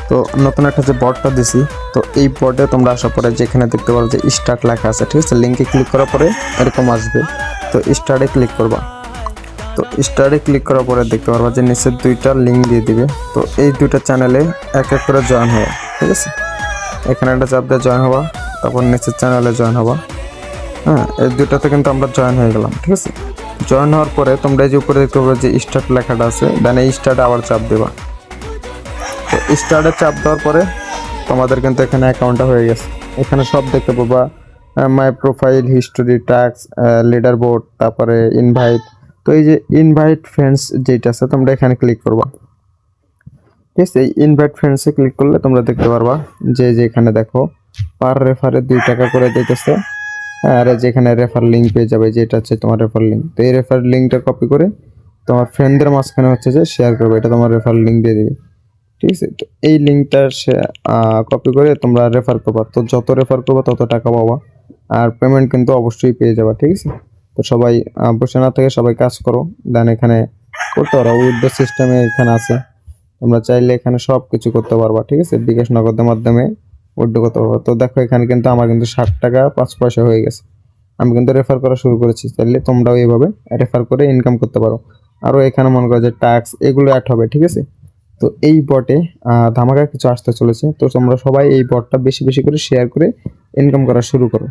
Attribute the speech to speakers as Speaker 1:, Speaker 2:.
Speaker 1: তো নতুন একটা যে বটটা দিছি, তো এই বটে তোমরা আসার পরে যেখানে দেখতে পারো যে স্টার্ট লেখা আছে, ঠিক আছে, লিঙ্কে ক্লিক করার পরে এরকম আসবে। তো স্টার্টে ক্লিক করবা। তো স্টার্টে ক্লিক করার পরে দেখতে পারবা যে নিচে দুইটা লিঙ্ক দিয়ে দিবে। তো এই দুইটা চ্যানেলে এক এক করে জয়েন হওয়া, ঠিক আছে। এখানে একটা চাপ দিয়ে জয়েন হওয়া, তারপর নিচের চ্যানেলে জয়েন হওয়া। হ্যাঁ, এই দুইটাতে কিন্তু আমরা জয়েন হয়ে গেলাম, ঠিক আছে। জয়েন হওয়ার পরে তোমরা এই যে উপরে দেখতে পাবে যে স্টার্ট লেখাটা আছে, দেন এই স্টার্টে আবার চাপ দেবা। তো স্টার্টে চাপ দেওয়ার পরে তোমাদের কিন্তু এখানে অ্যাকাউন্টটা হয়ে গেছে। এখানে সব দেখতে পাবা, মাই profile, history, task, leader board, তারপরে ইনভাইট। তো এই যে ইনভাইট ফ্রেন্ডস যেটা আছে তোমরা এখানে ক্লিক করবা, ঠিক আছে। এই ইনভাইট ফ্রেন্ডসে ক্লিক করলে তোমরা দেখতে পারবা যে এখানে দেখো পার রেফারে 2 টাকা করে দিতেছে। আর যেখানে রেফার লিঙ্ক পেয়ে যাবে, যেটা হচ্ছে তোমার রেফার লিঙ্ক। তো এই রেফার লিঙ্কটা কপি করে তোমার ফ্রেন্ডদের মাঝখানে হচ্ছে যে শেয়ার করবে, এটা তোমার রেফার লিঙ্ক দিয়ে দিবে, ঠিক আছে। তো এই লিঙ্কটা কপি করে তোমরা রেফার করবা। তো যত রেফার করবা তত টাকা পাবা, আর পেমেন্ট কিন্তু অবশ্যই পেয়ে যাবা, ঠিক আছে। তো সবাই বসে না থেকে সবাই কাজ করো, দেন এখানে করতে পারো। উইথড্র সিস্টেমে এখানে আছে, তোমরা চাইলে এখানে সব কিছু করতে পারবা, ঠিক আছে। বিকাশ নগদের মাধ্যমে উইথড্র করতে পারবা। তো দেখো এখানে কিন্তু আমার কিন্তু 60 টাকা 5 পয়সা হয়ে গেছে। আমি কিন্তু রেফার করা শুরু করেছি, চাইলে তোমরাও এইভাবে রেফার করে ইনকাম করতে পারো। আরও এখানে মনে করো যে ট্যাক্স এগুলো অ্যাড হবে, ঠিক আছে। তো এই বটে ধামাকা কিছু আসতে চলেছে। তো তোমরা সবাই এই বটটা বেশি বেশি করে শেয়ার করে ইনকাম করা শুরু করো।